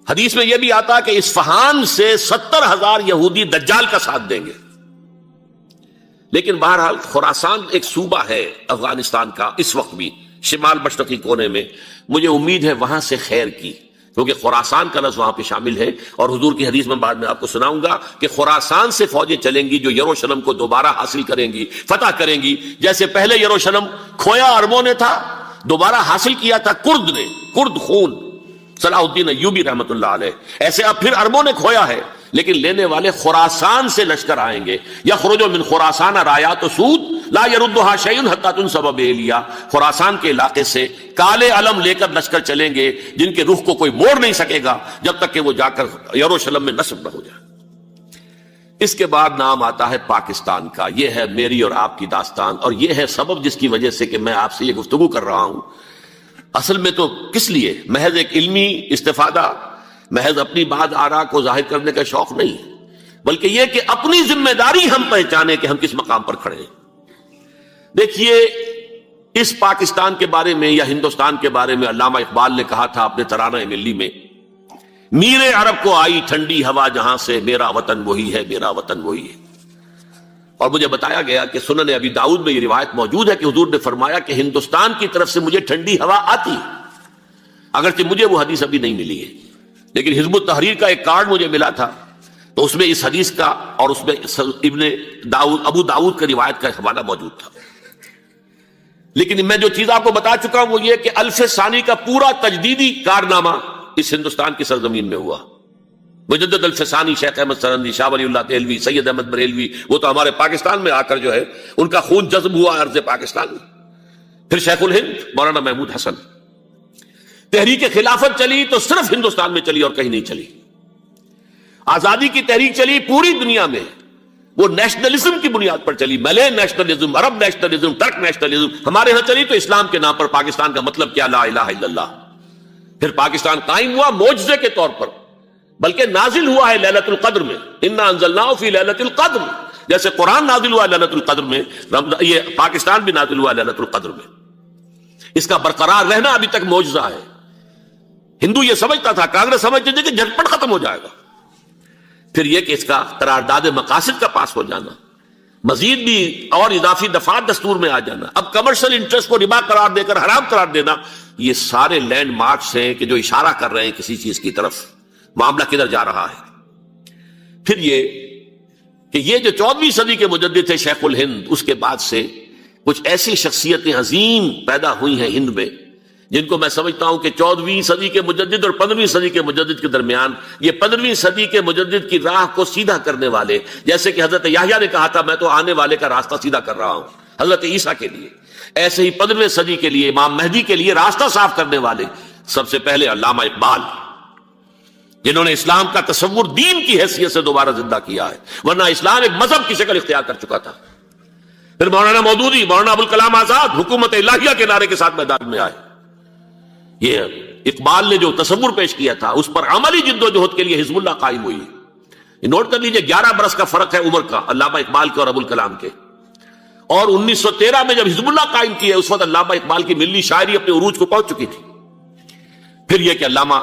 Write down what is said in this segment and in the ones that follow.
حدیث میں یہ بھی آتا کہ اصفہان سے 70,000 یہودی دجال کا ساتھ دیں گے. لیکن بہرحال خراسان ایک صوبہ ہے افغانستان کا اس وقت بھی شمال مشرقی کونے میں. مجھے امید ہے وہاں سے خیر کی، کیونکہ خراسان کا لفظ وہاں پہ شامل ہے. اور حضور کی حدیث میں بعد میں آپ کو سناؤں گا کہ خراسان سے فوجیں چلیں گی جو یروشلم کو دوبارہ حاصل کریں گی، فتح کریں گی. جیسے پہلے یروشلم کھویا عربوں نے تھا، دوبارہ حاصل کیا تھا کرد نے، کرد خون صلاح الدین ایوبی رحمت اللہ علیہ، ایسے اب پھر عربوں نے کھویا ہے. لیکن لینے والے خراسان سے لشکر آئیں گے. یخرج من خراسان رایات سود لا یردها شیء حتی تنصب بإیلیا. خراسان کے علاقے سے کالے علم لے کر لشکر چلیں گے جن کے رخ کو کوئی موڑ نہیں سکے گا جب تک کہ وہ جا کر یروشلم میں نصب نہ ہو جائے. اس کے بعد نام آتا ہے پاکستان کا. یہ ہے میری اور آپ کی داستان، اور یہ ہے سبب جس کی وجہ سے کہ میں آپ سے یہ گفتگو کر رہا ہوں. اصل میں تو کس لیے؟ محض ایک علمی استفادہ، محض اپنی بات آراء کو ظاہر کرنے کا شوق نہیں، بلکہ یہ کہ اپنی ذمہ داری ہم پہچانے کہ ہم کس مقام پر کھڑے ہیں. دیکھیے، اس پاکستان کے بارے میں یا ہندوستان کے بارے میں علامہ اقبال نے کہا تھا اپنے ترانہ ملی میں، میرے عرب کو آئی ٹھنڈی ہوا جہاں سے، میرا وطن وہی ہے، میرا وطن وہی ہے. اور مجھے بتایا گیا کہ سنن ابی داؤد میں یہ روایت موجود ہے کہ حضور نے فرمایا کہ ہندوستان کی طرف سے مجھے ٹھنڈی ہوا آتی، اگرچہ مجھے وہ حدیث ابھی نہیں ملی ہے، لیکن حزب التحریر کا ایک کارڈ مجھے ملا تھا، تو اس میں اس حدیث کا اور اس میں ابو داؤد کا روایت کا حوالہ موجود تھا. لیکن میں جو چیز آپ کو بتا چکا ہوں وہ یہ کہ الف ثانی کا پورا تجدیدی کارنامہ اس ہندوستان کی سرزمین میں ہوا. مجدد الف ثانی شیخ احمد سرندی، شاہ ولی اللہ دہلوی، سید احمد بریلوی، وہ تو ہمارے پاکستان میں آ کر جو ہے ان کا خون جذب ہوا ارض پاکستان میں. پھر شیخ الہند مولانا محمود حسن. تحریک خلافت چلی تو صرف ہندوستان میں چلی اور کہیں نہیں چلی. آزادی کی تحریک چلی پوری دنیا میں، وہ نیشنلزم کی بنیاد پر چلی، ملے نیشنلزم، عرب نیشنلزم، ترک نیشنلزم. ہمارے ہاں چلی تو اسلام کے نام پر. پاکستان کا مطلب کیا؟ لا الہ الا اللہ. پھر پاکستان قائم ہوا معجزے کے طور پر، بلکہ نازل ہوا ہے لیلۃ القدر میں. انا انزلناہ فی لیلۃ القدر، جیسے قرآن نازل ہوا ہے لیلۃ القدر میں، یہ پاکستان بھی نازل ہوا ہے لیلۃ القدر میں. اس کا برقرار رہنا ابھی تک معجزہ ہے. ہندو یہ سمجھتا تھا، کانگریس سمجھتی تھی کہ جھٹپٹ ختم ہو جائے گا. پھر یہ کہ اس کا قرارداد مقاصد کا پاس ہو جانا، مزید بھی اور اضافی دفعات دستور میں آ جانا، اب کمرشل انٹرسٹ کو ربا قرار دے کر حرام قرار دینا، یہ سارے لینڈ مارکس ہیں کہ جو اشارہ کر رہے ہیں کسی چیز کی طرف، معاملہ کدھر جا رہا ہے. پھر یہ کہ یہ جو 14ویں صدی کے مجدد تھے شیخ الہند، اس کے بعد سے کچھ ایسی شخصیتیں عظیم پیدا ہوئی ہیں ہند میں، جن کو میں سمجھتا ہوں کہ 14ویں صدی کے مجدد اور 15ویں صدی کے مجدد کے درمیان، یہ 15ویں صدی کے مجدد کی راہ کو سیدھا کرنے والے، جیسے کہ حضرت یحییٰ نے کہا تھا میں تو آنے والے کا راستہ سیدھا کر رہا ہوں حضرت عیسیٰ کے لیے، ایسے ہی 15ویں صدی کے لیے امام مہدی کے لیے راستہ صاف کرنے والے سب سے پہلے علامہ اقبال، جنہوں نے اسلام کا تصور دین کی حیثیت سے دوبارہ زندہ کیا ہے، ورنہ اسلام ایک مذہب کی شکل اختیار کر چکا تھا. پھر مولانا مودودی، مولانا ابوالکلام آزاد حکومت الہیہ کے نعرے کے ساتھ میدان میں آئے. یہ اقبال نے جو تصور پیش کیا تھا اس پر عملی جد و جہد کے لیے حزب اللہ قائم ہوئی. نوٹ کر لیجئے 11 برس کا فرق ہے عمر کا علامہ اقبال کے اور ابوالکلام کے. اور 1913 میں جب حزب اللہ قائم کی ہے اس وقت علامہ اقبال کی ملی شاعری اپنے عروج کو پہنچ چکی تھی. پھر یہ کہ علامہ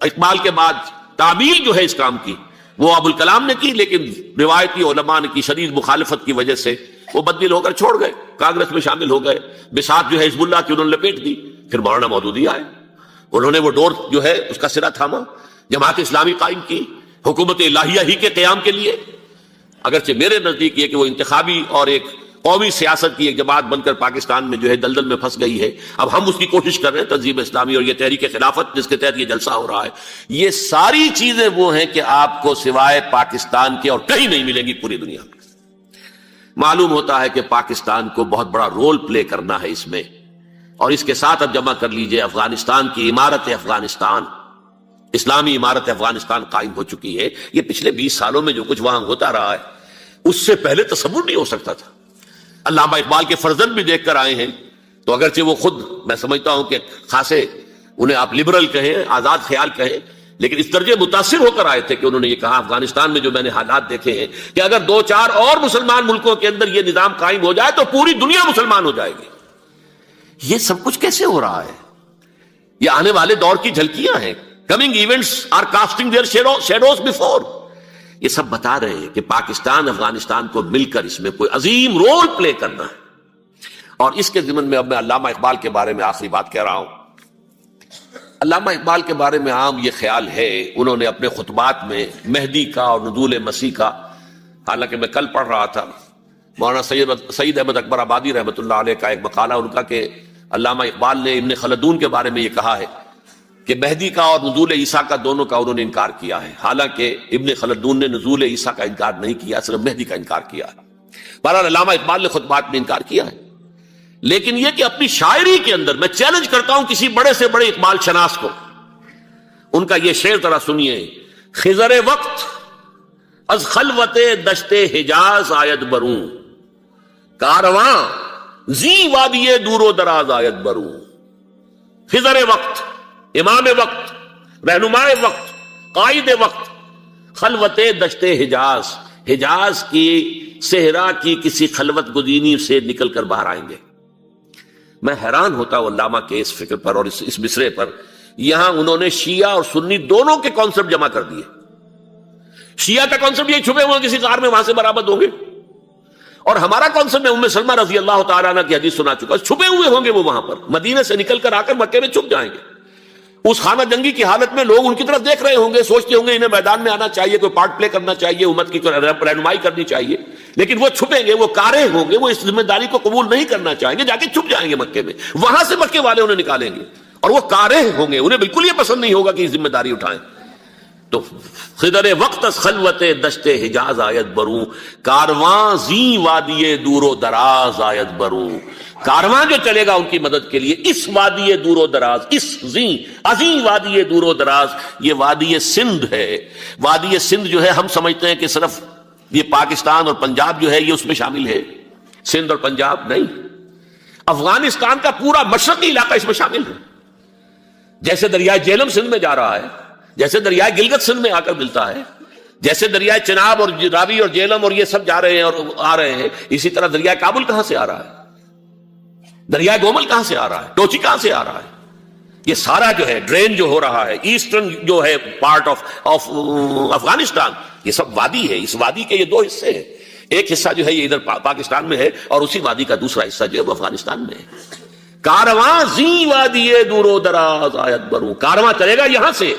اقبال کے بعد تعمیل جو ہے اس کام کی وہ ابوالکلام نے کی، لیکن روایتی علماء نے کی شدید مخالفت کی وجہ سے وہ بددل ہو کر چھوڑ گئے، کانگریس میں شامل ہو گئے، بساط جو ہے حزب اللہ کی انہوں نے لپیٹ دی. پھر مولانا مودودی آئے، انہوں نے وہ ڈور جو ہے اس کا سرا تھاما، جماعت اسلامی قائم کی حکومت الہیہ ہی کے قیام کے لیے. اگرچہ میرے نزدیک یہ کہ وہ انتخابی اور ایک قومی سیاست کی ایک جماعت بن کر پاکستان میں جو ہے دلدل میں پھنس گئی ہے. اب ہم اس کی کوشش کر رہے ہیں، تنظیم اسلامی اور یہ تحریک خلافت جس کے تحت یہ جلسہ ہو رہا ہے، یہ ساری چیزیں وہ ہیں کہ آپ کو سوائے پاکستان کے اور کہیں نہیں ملیں گی پوری دنیا میں. معلوم ہوتا ہے کہ پاکستان کو بہت بڑا رول پلے کرنا ہے اس میں. اور اس کے ساتھ اب جمع کر لیجئے افغانستان کی عمارت افغانستان، اسلامی عمارت افغانستان قائم ہو چکی ہے. یہ پچھلے 20 سالوں میں جو کچھ وہاں ہوتا رہا ہے اس سے پہلے تصور نہیں ہو سکتا تھا. علامہ اقبال کے فرزند بھی دیکھ کر آئے ہیں، تو اگرچہ وہ خود میں سمجھتا ہوں کہ خاصے انہیں آپ لبرل کہیں، آزاد خیال کہیں، لیکن اس درجے متاثر ہو کر آئے تھے کہ انہوں نے یہ کہا افغانستان میں جو میں نے حالات دیکھے ہیں کہ اگر 2-4 اور مسلمان ملکوں کے اندر یہ نظام قائم ہو جائے تو پوری دنیا مسلمان ہو جائے گی. یہ سب کچھ کیسے ہو رہا ہے؟ یہ آنے والے دور کی جھلکیاں ہیں. Coming events are casting their shadows before. یہ سب بتا رہے ہیں کہ پاکستان افغانستان کو مل کر اس میں کوئی عظیم رول پلے کرنا ہے. اور اس کے ضمن میں اب میں علامہ اقبال کے بارے میں آخری بات کہہ رہا ہوں. علامہ اقبال کے بارے میں عام یہ خیال ہے، انہوں نے اپنے خطبات میں مہدی کا اور نزول مسیح کا، حالانکہ میں کل پڑھ رہا تھا مولانا سید احمد اکبر آبادی رحمۃ اللہ علیہ کا ایک مقالہ ان کا کہ علامہ اقبال نے ابن خلدون کے بارے میں یہ کہا ہے کہ مہدی کا اور نزول عیسیٰ کا دونوں کا انہوں نے انکار کیا ہے، حالانکہ ابن خلدون نے نزول عیسیٰ کا انکار نہیں کیا، صرف مہدی کا انکار کیا ہے. بہرحال علامہ اقبال نے خطبات میں انکار کیا ہے. لیکن یہ کہ اپنی شاعری کے اندر میں چیلنج کرتا ہوں کسی بڑے سے بڑے اقبال شناس کو، ان کا یہ شعر ذرا سنیے. خضر وقت از خلوت دشت حجاز آید بروں، کارواں زی وادی دور و دراز آید بروں. خضر وقت، امام وقت، رہنمائے وقت، قائد وقت، خلوت دشت حجاز، حجاز کی صحرا کی کسی خلوت گزینی سے نکل کر باہر آئیں گے. میں حیران ہوتا ہوں علامہ کے اس فکر پر اور اس مصرے پر. یہاں انہوں نے شیعہ اور سنی دونوں کے کانسیپٹ جمع کر دیے. شیعہ کا کانسیپٹ یہ چھپے ہوئے کسی غار میں وہاں سے برآمد ہوں گے، اور ہمارا کانسیپٹ میں ام سلمہ رضی اللہ تعالیٰ عنہ کی حدیث سنا چکا، چھپے ہوئے ہوں گے وہ وہاں پر، مدینے سے نکل کر آ کر مکے میں چھپ جائیں گے. اس خانہ جنگی کی حالت میں لوگ ان کی طرف دیکھ رہے ہوں گے، سوچتے ہوں گے انہیں میدان میں آنا چاہیے، کوئی پارٹ پلے کرنا چاہیے، امت کی رہنمائی کرنی چاہیے. لیکن وہ چھپیں گے، وہ کارے ہوں گے، وہ اس ذمہ داری کو قبول نہیں کرنا چاہیں گے، جا کے چھپ جائیں گے مکے میں. وہاں سے مکے والے انہیں نکالیں گے اور وہ کارے ہوں گے، انہیں بالکل یہ پسند نہیں ہوگا کہ ذمہ داری اٹھائیں. تو خضر وقت از خلوت دشت حجاز آیت بروں، کارواں زی وادی دور و دراز آیت بروں. کارواں جو چلے گا ان کی مدد کے لیے اس وادی دور و دراز، اس عظیم وادی دور و دراز، یہ وادی سندھ ہے. وادی سندھ جو ہے ہم سمجھتے ہیں کہ صرف یہ پاکستان اور پنجاب جو ہے یہ اس میں شامل ہے، سندھ اور پنجاب نہیں، افغانستان کا پورا مشرقی علاقہ اس میں شامل ہے. جیسے دریائے جہلم سندھ میں جا رہا ہے، جیسے دریائے گلگت سندھ میں آ کر ملتا ہے، جیسے دریائے چناب اور راوی اور جہلم اور یہ سب جا رہے ہیں اور آ رہے ہیں، اسی طرح دریائے کابل کہاں سے آ رہا ہے، دریائے گومل کہاں سے آ رہا ہے، ٹوچی کہاں سے آ رہا ہے. یہ سارا جو ہے ڈرین جو ہو رہا ہے ایسٹرن جو ہے پارٹ آف افغانستان، یہ سب وادی ہے. اس وادی کے یہ دو حصے ہیں، ایک حصہ جو ہے یہ ادھر پاکستان میں ہے اور اسی وادی کا دوسرا حصہ جو ہے وہ افغانستان میں ہے. کارواں زی وادی دور و دراز آیت بروں، کارواں چلے گا یہاں سے.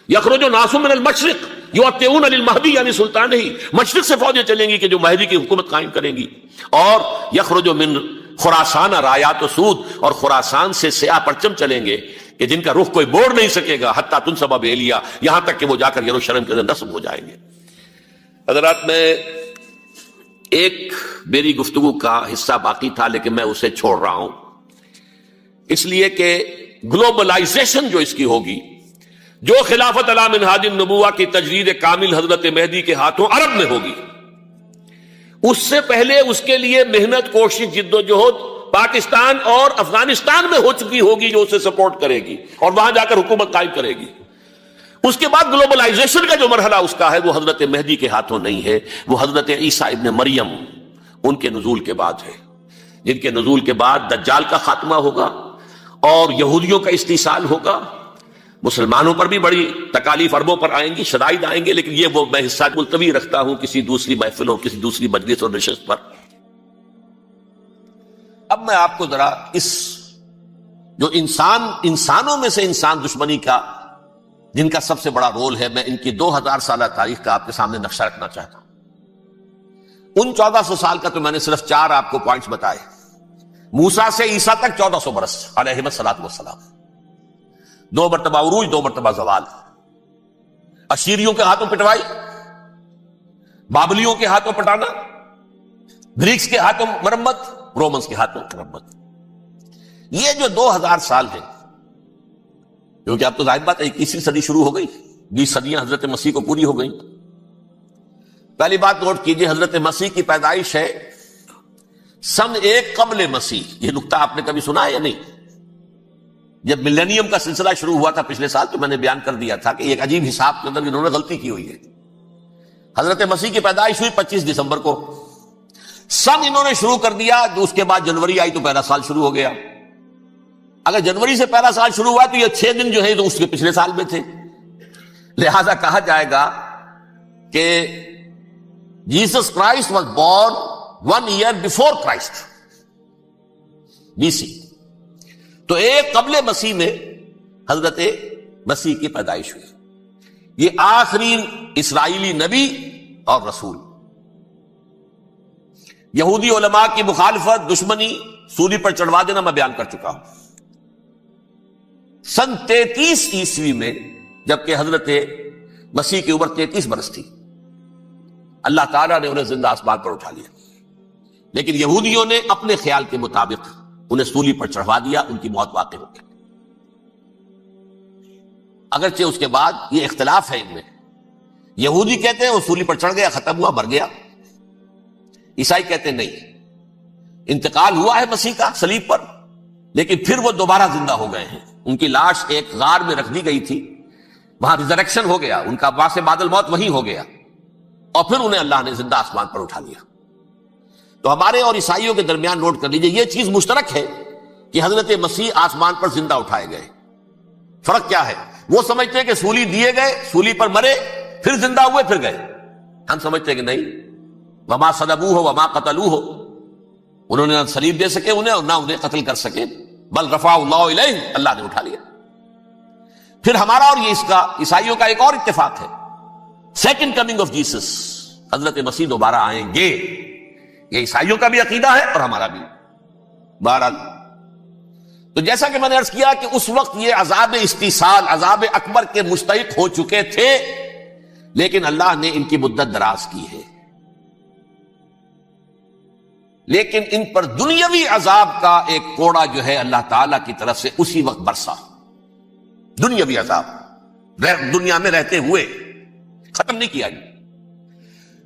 یخرج ناس من المشرق یؤتون للمہدی یعنی سلطان ہی، مشرق سے فوجیں چلیں گی کہ جو مہدی کی حکومت قائم کریں گی. اور یخرج من خراسان رایات و سود، اور خراسان سے سیاہ پرچم چلیں گے کہ جن کا رخ کوئی موڑ نہیں سکے گا، حتیٰ تنصب بیلیا، یہاں تک کہ وہ جا کر یروشلم کے اندر نصب ہو جائیں گے. حضرات، میں ایک میری گفتگو کا حصہ باقی تھا لیکن میں اسے چھوڑ رہا ہوں، اس لیے کہ گلوبلائزیشن جو اس کی ہوگی، جو خلافت علی منہاج النبوہ کی تجدید کامل حضرت مہدی کے ہاتھوں عرب میں ہوگی، اس سے پہلے اس کے لیے محنت، کوشش، جد و جہد پاکستان اور افغانستان میں ہو چکی ہوگی جو اسے سپورٹ کرے گی اور وہاں جا کر حکومت قائم کرے گی. اس کے بعد گلوبلائزیشن کا جو مرحلہ اس کا ہے وہ حضرت مہدی کے ہاتھوں نہیں ہے، وہ حضرت عیسیٰ ابن مریم ان کے نزول کے بعد ہے، جن کے نزول کے بعد دجال کا خاتمہ ہوگا اور یہودیوں کا استحصال ہوگا. مسلمانوں پر بھی بڑی تکالیف عربوں پر آئیں گی، شدائد آئیں گے، لیکن یہ وہ میں حصہ ملتوی رکھتا ہوں کسی دوسری محفل اور کسی دوسری مجلس اور نشست پر. اب میں آپ کو ذرا اس جو انسانوں میں سے انسان دشمنی کا جن کا سب سے بڑا رول ہے، میں ان کی 2000 سالہ تاریخ کا آپ کے سامنے نقشہ رکھنا چاہتا ہوں. ان 1400 سال کا تو میں نے صرف 4 آپ کو پوائنٹس بتائے. موسیٰ سے عیسیٰ تک 1400 برس علیہ الصلوۃ والسلام، 2 مرتبہ عروج، 2 مرتبہ زوال، اشیریوں کے ہاتھوں پٹوائی، بابلیوں کے ہاتھوں پٹانا، گریکس کے ہاتھوں مرمت، رومنس کے ہاتھوں مرمت. یہ جو 2000 سال ہیں، کیونکہ اب تو ظاہر بات ہے 21ویں صدی شروع ہو گئی، 20 صدیاں حضرت مسیح کو پوری ہو گئی. پہلی بات نوٹ کیجئے، حضرت مسیح کی پیدائش ہے سن 1 قبل مسیح. یہ نقطہ آپ نے کبھی سنا ہے یا نہیں؟ جب ملینیم کا سلسلہ شروع ہوا تھا پچھلے سال تو میں نے بیان کر دیا تھا کہ ایک عجیب حساب کے اندر انہوں نے غلطی کی ہوئی ہے. حضرت مسیح کی پیدائش ہوئی 25 دسمبر کو، سن انہوں نے شروع کر دیا، تو اس کے بعد جنوری آئی تو پہلا سال شروع ہو گیا. اگر جنوری سے پہلا سال شروع ہوا تو یہ 6 دن جو ہے تو اس کے پچھلے سال میں تھے، لہذا کہا جائے گا کہ Jesus Christ was born 1 year before Christ BC. تو ایک قبل مسیح میں حضرت مسیح کی پیدائش ہوئی. یہ آخری اسرائیلی نبی اور رسول. یہودی علماء کی مخالفت، دشمنی، سولی پر چڑھوا دینا میں بیان کر چکا ہوں. سن 33 عیسوی میں جبکہ حضرت مسیح کی عمر 33 برس تھی، اللہ تعالیٰ نے انہیں زندہ آسمان پر اٹھا لیا. لیکن یہودیوں نے اپنے خیال کے مطابق انہیں سولی پر چڑھوا دیا، ان کی موت واقع ہو گئی. اگرچہ اس کے بعد یہ اختلاف ہے ان میں. یہودی کہتے ہیں وہ سولی پر چڑھ گیا، ختم ہوا، مر گیا. عیسائی کہتے ہیں نہیں، انتقال ہوا ہے مسیح کا صلیب پر، لیکن پھر وہ دوبارہ زندہ ہو گئے ہیں. ان کی لاش ایک غار میں رکھ دی گئی تھی، وہاں ریزریکشن ہو گیا، ان کا باعث بعد الموت وہی ہو گیا، اور پھر انہیں اللہ نے زندہ آسمان پر اٹھا لیا. تو ہمارے اور عیسائیوں کے درمیان نوٹ کر لیجئے، یہ چیز مشترک ہے کہ حضرت مسیح آسمان پر زندہ اٹھائے گئے. فرق کیا ہے؟ وہ سمجھتے ہیں کہ سولی دیے گئے، سولی پر مرے، پھر زندہ ہوئے، پھر گئے. ہم سمجھتے ہیں کہ نہیں، وما صلبوہ وما قتلوہ، انہوں نے نہ صلیب دے سکے انہیں اور نہ انہیں قتل کر سکے، بل رفع اللہ الیہ، اللہ نے اٹھا لیا. پھر ہمارا اور یہ اس کا عیسائیوں کا ایک اور اتفاق ہے، سیکنڈ کمنگ آف جیسس، حضرت مسیح دوبارہ آئیں گے. یہ عیسائیوں کا بھی عقیدہ ہے اور ہمارا بھی. بہرحال تو جیسا کہ میں نے عرض کیا کہ اس وقت یہ عذاب استیصال، عذاب اکبر کے مستحق ہو چکے تھے، لیکن اللہ نے ان کی مدت دراز کی ہے. لیکن ان پر دنیاوی عذاب کا ایک کوڑا جو ہے اللہ تعالی کی طرف سے اسی وقت برسا. دنیاوی عذاب دنیا میں رہتے ہوئے ختم نہیں کیا.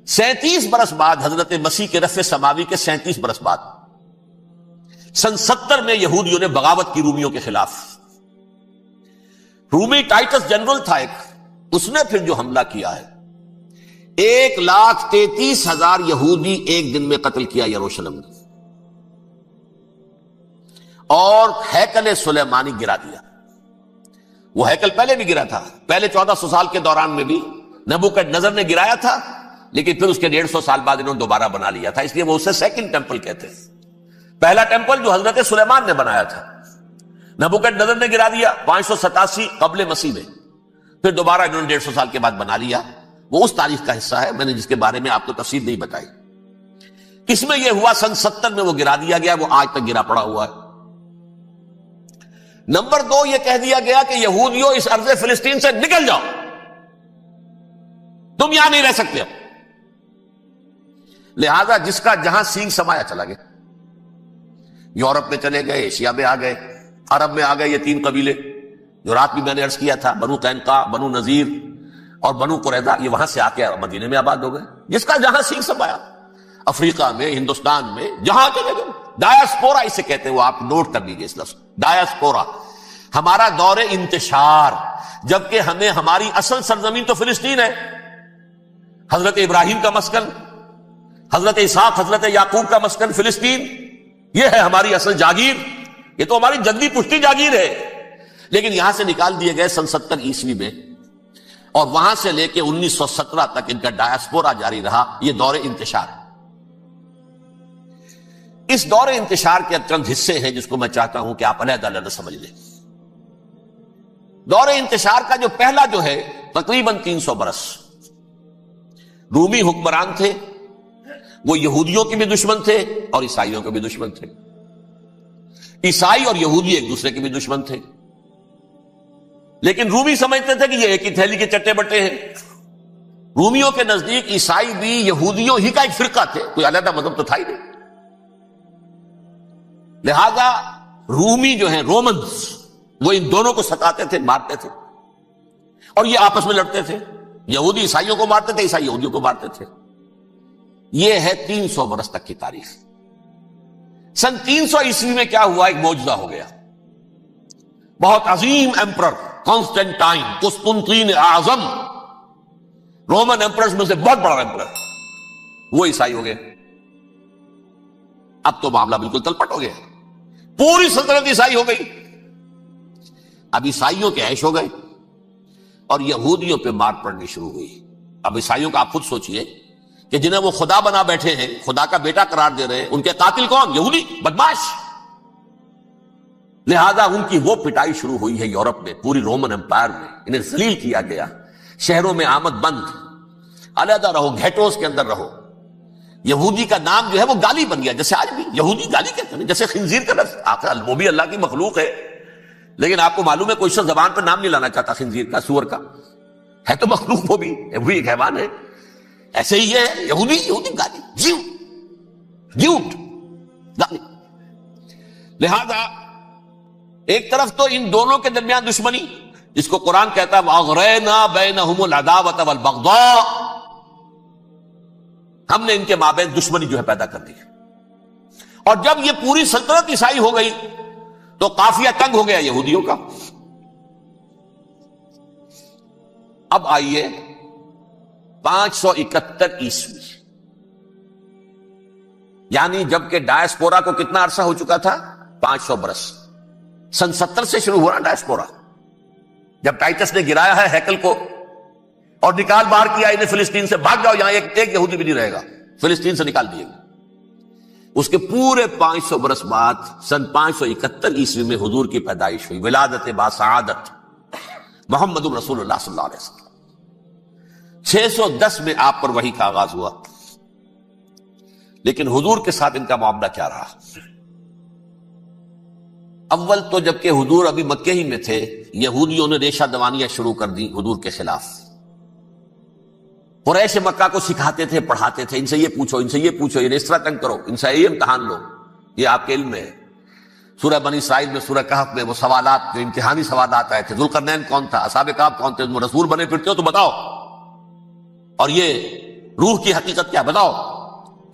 37 برس بعد حضرت مسیح کے رفع سماوی کے 37 برس بعد سن 70 میں یہودیوں نے بغاوت کی رومیوں کے خلاف. رومی ٹائٹس جنرل تھا ایک، اس نے پھر جو حملہ کیا ہے، 1,33,000 یہودی ایک دن میں قتل کیا یروشلم میں، اور ہیکل سلیمانی گرا دیا. وہ ہیکل پہلے بھی گرا تھا، پہلے 1400 سال کے دوران میں بھی نبوکدنضر نے گرایا تھا، لیکن پھر اس کے 150 سال بعد انہوں نے دوبارہ بنا لیا تھا، اس لیے وہ اسے سیکنڈ ٹیمپل کہتے ہیں. پہلا ٹیمپل جو حضرت سلیمان نے بنایا تھا، نبوکدنضر نے گرا دیا 587 قبل مسیح میں، پھر دوبارہ انہوں نے 150 سال کے بعد بنا لیا. وہ اس تاریخ کا حصہ ہے، میں نے جس کے بارے میں آپ کو تفصیل نہیں بتائی. اس میں یہ ہوا سن 70 میں وہ گرا دیا گیا، وہ آج تک گرا پڑا ہوا ہے. نمبر 2، یہ کہہ دیا گیا کہ یہودیوں اس ارض فلسطین سے نکل جاؤ، تم یہاں نہیں رہ سکتے. لہذا جس کا جہاں سینگ سمایا چلا گیا. یورپ میں چلے گئے، ایشیا میں آ گئے، عرب میں آ گئے. یہ 3 قبیلے جو رات بھی میں نے عرض کیا تھا، بنو قینقاع، بنو نذیر اور بنو قریظہ، یہ وہاں سے آ کے مدینے میں آباد ہو گئے. جس کا جہاں سینگ سمایا، افریقہ میں، ہندوستان میں، جہاں چلے گئے. ڈایاسپورا اسے کہتے ہیں، وہ آپ نوٹ کر لیجیے اس لفظ ڈایاسپورا. ہمارا دور انتشار، جبکہ ہمیں ہماری اصل سرزمین تو فلسطین ہے، حضرت ابراہیم کا مسکن، حضرت اسحاق، حضرت یعقوب کا مسکن فلسطین، یہ ہے ہماری اصل جاگیر، یہ تو ہماری جدی پشتی جاگیر ہے. لیکن یہاں سے نکال دیے گئے سن 70 عیسوی میں، اور وہاں سے لے کے 1917 تک ان کا ڈایاسپورا جاری رہا. یہ دور انتشار. اس دور انتشار کے چند حصے ہیں جس کو میں چاہتا ہوں کہ آپ علیحدہ علیحدہ سمجھ لیں. دور انتشار کا جو پہلا جو ہے تقریباً 300 برس رومی حکمران تھے. وہ یہودیوں کے بھی دشمن تھے اور عیسائیوں کے بھی دشمن تھے. عیسائی اور یہودی ایک دوسرے کے بھی دشمن تھے، لیکن رومی سمجھتے تھے کہ یہ ایک ہی تھیلی کے چٹے بٹے ہیں. رومیوں کے نزدیک عیسائی بھی یہودیوں ہی کا ایک فرقہ تھے، کوئی علیحدہ مذہب تو تھا ہی نہیں. لہذا رومی جو ہیں رومنز، وہ ان دونوں کو ستاتے تھے، مارتے تھے، اور یہ آپس میں لڑتے تھے. یہودی عیسائیوں کو مارتے تھے، عیسائی یہودیوں کو مارتے تھے. یہ ہے 300 برس تک کی تاریخ. سن 300 عیسوی میں کیا ہوا؟ ایک معجزہ ہو گیا. بہت عظیم ایمپرر کانسٹینٹائن، قسطنطین اعظم، رومن ایمپررز میں سے بہت بڑا ایمپرر، وہ عیسائی ہو گئے. اب تو معاملہ بالکل تلپٹ ہو گیا، پوری سلطنت عیسائی ہو گئی. اب عیسائیوں کے عیش ہو گئے، اور یہودیوں پہ مار پڑنی شروع ہوئی. اب عیسائیوں کا آپ خود سوچئے کہ جنہیں وہ خدا بنا بیٹھے ہیں، خدا کا بیٹا قرار دے رہے ہیں، ان کے قاتل کون؟ یہودی بدماش. لہذا ان کی وہ پٹائی شروع ہوئی ہے یورپ میں، پوری رومن امپائر میں انہیں ذلیل کیا گیا. شہروں میں آمد بند، علیحدہ رہو، گھیٹوز کے اندر رہو. یہودی کا نام جو ہے وہ گالی بن گیا، جیسے آج بھی یہودی گالی کہتے ہیں، جیسے خنزیر کا لفظ. آخر وہ بھی اللہ کی مخلوق ہے، لیکن آپ کو معلوم ہے کوئی شخص زبان پر نام نہیں لانا چاہتا خنزیر کا، سور کا. ہے تو مخلوق، وہ بھی ایک حیوان ہے. ایسے ہی ہے یہودی گالی، گالی. لہذا ایک طرف تو ان دونوں کے درمیان دشمنی، جس کو قرآن کہتا ہے وَأَغْرَيْنَا بَيْنَهُمُ الْعَدَاوَةَ وَالْبَغْضَاءَ، ہم نے ان کے مابین دشمنی جو ہے پیدا کر دی. اور جب یہ پوری سلطنت عیسائی ہو گئی تو قافیہ تنگ ہو گیا یہودیوں کا. اب آئیے 571 عیسوی، یعنی جبکہ ڈائسپورا کو کتنا عرصہ ہو چکا تھا؟ 500 برس. سن 70 سے شروع ہوا ڈائسپورا، جب ٹائٹس نے گرایا ہے ہیکل کو اور نکال باہر کیا انہیں فلسطین سے. بھاگ جاؤ، یہاں ایک یہودی بھی نہیں رہے گا، فلسطین سے نکال دیے گا. اس کے پورے 500 برس بعد سن 571 عیسوی میں حضور کی پیدائش ہوئی، ولادت باسعادت محمد رسول اللہ صلی اللہ علیہ وسلم. 610 میں آپ پر وحی کا آغاز ہوا. لیکن حضور کے ساتھ ان کا معاملہ کیا رہا؟ اول تو جبکہ حضور ابھی مکے ہی میں تھے، یہودیوں نے ریشہ دوانیاں شروع کر دی حضور کے خلاف. قریش مکہ کو سکھاتے تھے، پڑھاتے تھے، ان سے یہ پوچھو، ان سے یہ پوچھو، انہیں اس طرح تنگ کرو، ان سے یہ امتحان لو. یہ آپ کے علم میں ہے. سورہ بنی اسرائیل میں، سورہ کہف میں وہ سوالات، جو امتحانی سوالات آئے تھے، ذوالقرنین کون تھا، اصحاب کہف کون تھے، تم رسول بنے پھرتے ہو تو بتاؤ، اور یہ روح کی حقیقت کیا بتاؤ.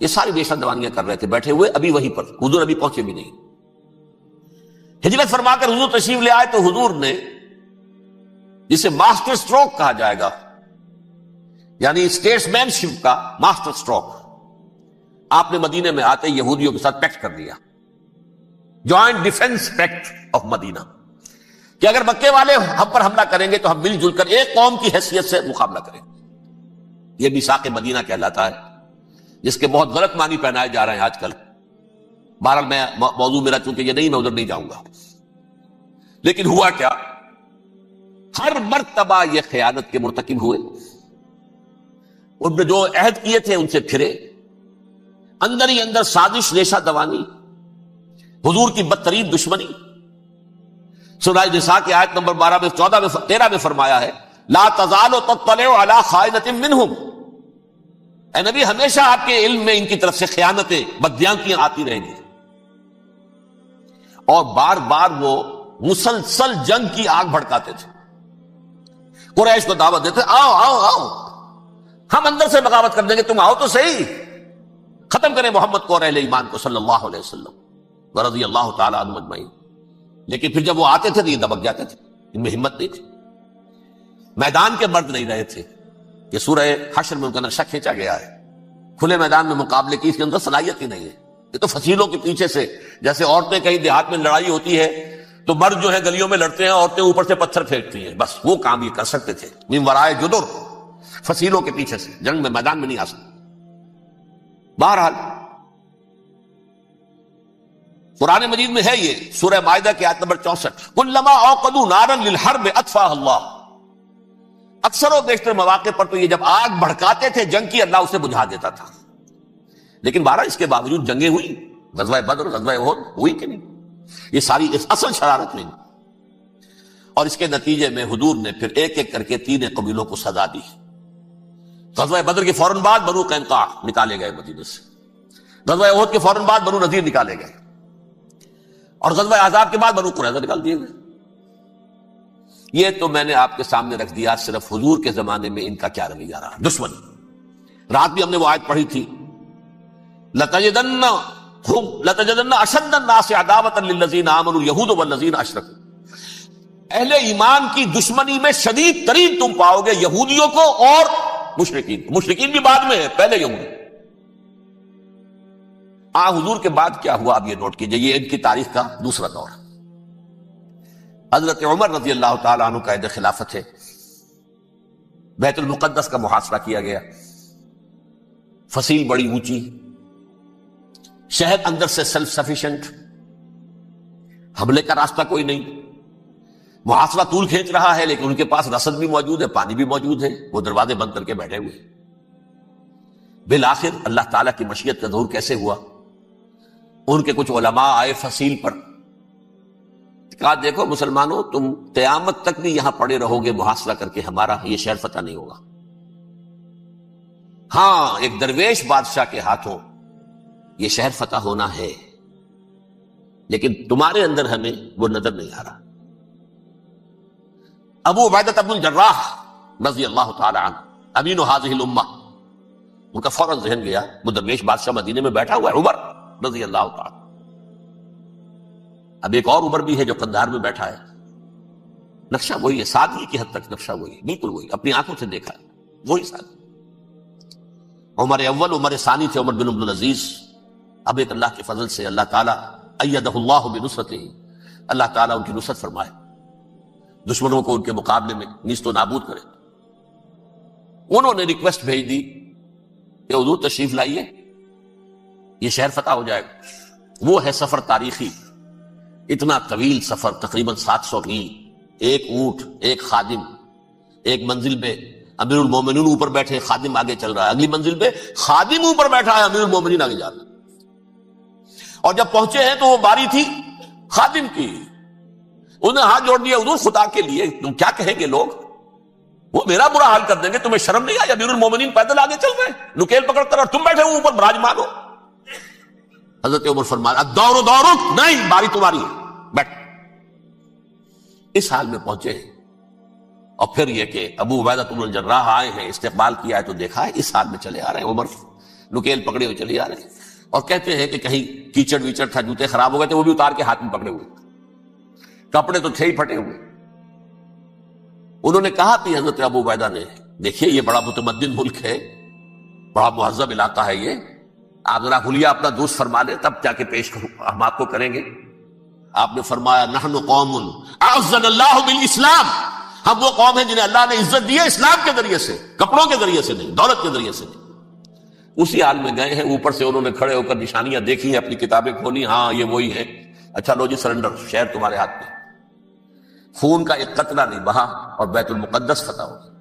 یہ ساری ریشہ دوانیاں کر رہے تھے بیٹھے ہوئے ابھی وہیں پر. حضور ابھی پہنچے بھی نہیں. ہجرت فرما کر حضور تشریف لے آئے تو حضور نے، جسے ماسٹر سٹروک کہا جائے گا، یعنی اسٹیٹس مین شپ کا ماسٹر سٹروک، آپ نے مدینے میں آتے یہودیوں کے ساتھ پیکٹ کر دیا، جوائنٹ ڈیفنس پیکٹ آف مدینہ، کہ اگر مکے والے ہم پر حملہ کریں گے تو ہم مل جل کر ایک قوم کی حیثیت سے مقابلہ کریں. یہ میثاق مدینہ کہلاتا ہے، جس کے بہت غلط معنی پہنائے جا رہے ہیں آج کل. بہرحال میں موضوع میرا چونکہ یہ نہیں، میں ادھر نہیں جاؤں گا. لیکن ہوا کیا؟ ہر مرتبہ یہ خیانت کے مرتکب ہوئے. ان نے جو عہد کیے تھے ان سے پھرے، اندر ہی اندر سازش، ریشہ دوانی، حضور کی بدترین دشمنی. سورہ نساء کی آیت نمبر 12 میں، 14 میں، 13 میں فرمایا ہے لا تزال تطلع علی خائنۃ منہم. اے نبی، ہمیشہ آپ کے علم میں ان کی طرف سے خیانتیں، بدیانتیاں آتی رہیں گی. اور بار بار وہ مسلسل جنگ کی آگ بھڑکاتے تھے. قریش کو دعوت دیتے، آؤ آؤ آؤ، ہم اندر سے بغاوت کر دیں گے، تم آؤ تو صحیح، ختم کریں محمد کو اور اہل ایمان کو صلی اللہ علیہ وسلم ورضی اللہ تعالی عنہم اجمعین. لیکن پھر جب وہ آتے تھے تو یہ دبک جاتے تھے، ان میں ہمت نہیں تھی. میدان کے مرد نہیں رہے تھے. یہ سورہ حشر میں ان کا نقشہ کھینچا گیا ہے. کھلے میدان میں مقابلے کی اس کے اندر صلاحیت ہی نہیں ہے. یہ تو فصیلوں کے پیچھے سے، جیسے عورتیں کہیں دیہات میں لڑائی ہوتی ہے تو مرد جو ہے گلیوں میں لڑتے ہیں، عورتیں اوپر سے پتھر پھینکتی ہیں، بس وہ کام یہ کر سکتے تھے. من ورائے جدر، فصیلوں کے پیچھے سے، جنگ میں میدان میں نہیں آ سکتے. بہرحال قرآن مجید میں ہے یہ سورہ مائدہ کی آیت نمبر 64، کلما اوقدوا نارا للحرب اطفاها اللہ. اکثر و بیشتر مواقع پر تو یہ جب آگ بھڑکاتے تھے جنگ کی، اللہ اسے بجھا دیتا تھا. لیکن بہرحال اس کے باوجود جنگیں ہوئی، غزوہ بدر، غزوہ احد ہوئی کہ نہیں؟ یہ ساری اصل شرارت نہیں. اور اس کے نتیجے میں حضور نے پھر ایک ایک کر کے 3 قبیلوں کو سزا دی. غزوہ بدر کے فوراً بعد بنو قینقاع نکالے گئے مدینے سے. غزوہ احد کے فوراً بعد بنو نذیر نکالے گئے. اور غزوہ احزاب کے بعد بنو قریظہ نکال دیے گئے. یہ تو میں نے آپ کے سامنے رکھ دیا صرف حضور کے زمانے میں ان کا کیا رویہ رہا. دشمنی. رات بھی ہم نے وہ آیت پڑھی تھی، لَتَجِدَنَّ أَشَدَّ النَّاسِ عَدَاوَةً لِلَّذِينَ آمَنُوا الْيَهُودُ وَالَّذِينَ أَشْرَكُوا. اہل ایمان کی دشمنی میں شدید ترین تم پاؤ گے یہودیوں کو اور مشرکین. مشرکین بھی بعد میں ہے، پہلے یہودی. حضور کے بعد کیا ہوا اب یہ نوٹ کیجئے. یہ ان کی تاریخ کا دوسرا دور. حضرت عمر رضی اللہ تعالیٰ عنہ قائد خلافت ہے. بیت المقدس کا محاصرہ کیا گیا، فصیل بڑی اونچی، شہر اندر سے سیلف سفیشینٹ، حملے کا راستہ کوئی نہیں، محاصرہ طول کھینچ رہا ہے، لیکن ان کے پاس رسد بھی موجود ہے، پانی بھی موجود ہے، وہ دروازے بند کر کے بیٹھے ہوئے۔ بالآخر اللہ تعالیٰ کی مشیت کا ظہور کیسے ہوا؟ ان کے کچھ علماء آئے فصیل پر، کہا دیکھو مسلمانوں، تم قیامت تک بھی یہاں پڑے رہو گے محاصرہ کر کے، ہمارا یہ شہر فتح نہیں ہوگا۔ ہاں، ایک درویش بادشاہ کے ہاتھوں یہ شہر فتح ہونا ہے، لیکن تمہارے اندر ہمیں وہ نظر نہیں آ رہا۔ ابو عبیدہ بن الجراح رضی اللہ تعالی عنہ، امین هذه الامہ، ان کا فوراً ذہن گیا، وہ درویش بادشاہ مدینے میں بیٹھا ہوا ہے، عمر رضی اللہ تعالی۔ اب ایک اور عمر بھی ہے جو قندھار میں بیٹھا ہے، نقشہ وہی ہے، سادگی کی حد تک نقشہ وہی ہے، بالکل وہی، اپنی آنکھوں سے دیکھا ہے، وہی سادگی۔ عمر اول، عمر ثانی تھے عمر بن عبد العزیز۔ اب ایک اللہ کے فضل سے اللہ تعالیٰ ایدہ اللہ بنصرتہ، اللہ تعالیٰ ان کی نصرت فرمائے، دشمنوں کو ان کے مقابلے میں نیست و نابود کرے۔ انہوں نے ریکویسٹ بھیج دی کہ حضور تشریف لائیے، یہ شہر فتح ہو جائے گا۔ وہ ہے سفر تاریخی، اتنا طویل سفر، تقریباً 700 میل، ایک اونٹ، ایک خادم، ایک منزل پہ امیر المومنین اوپر بیٹھے، خادم آگے چل رہا ہے، اگلی منزل پہ خادم اوپر بیٹھا ہے، امیر المومنین آگے جا رہا ہے۔ اور جب پہنچے ہیں تو وہ باری تھی خادم کی، انہوں نے ہاتھ جوڑ دیا، حضور خدا کے لیے تم کیا کہیں گے لوگ، وہ میرا برا حال کر دیں گے، تمہیں شرم نہیں آئی؟ امیر المومنین پیدل آگے چل رہے ہیں نکیل پکڑ کر، اور تم بیٹھے ہو اوپر براجمان ہو۔ حضرت عمر فرمایا الدور دورک، نہیں، باری تمہاری ہے، بیٹھ۔ اس حال میں پہنچے ہیں، اور پھر یہ کہ ابو عبیدہ بن الجراح آئے ہیں، استقبال کیا ہے تو دیکھا ہے اس حال میں چلے آ رہے ہیں، عمر نکیل پکڑے ہوئے چلے آ رہے ہیں، اور کہتے ہیں کہ کہیں کیچڑ ویچڑ تھا، جوتے خراب ہو گئے تھے، وہ بھی اتار کے ہاتھ میں پکڑے ہوئے، کپڑے تو تھے ہی پھٹے ہوئے۔ انہوں نے کہا کہ حضرت ابو عبیدہ نے، دیکھیے یہ بڑا متمدن ملک ہے، بڑا مہذب علاقہ ہے یہ، آپ ذرا حلیہ اپنا دوست فرما لیں، تب جا کے پیش ہم آپ کو کریں گے۔ آپ نے فرمایا نحن قوم اعزنا اللہ بالاسلام، ہم وہ قوم ہیں جنہیں اللہ نے عزت دی ہے اسلام کے ذریعے سے، کپڑوں کے ذریعے سے نہیں، دولت کے ذریعے سے نہیں۔ اسی حال میں گئے ہیں، اوپر سے انہوں نے کھڑے ہو کر نشانیاں دیکھی ہیں، اپنی کتابیں کھولی، ہاں یہ وہی ہے، اچھا لو جی سرنڈر، شہر تمہارے ہاتھ میں۔ خون کا ایک قطرہ نہیں بہا اور بیت المقدس فتح ہو گیا۔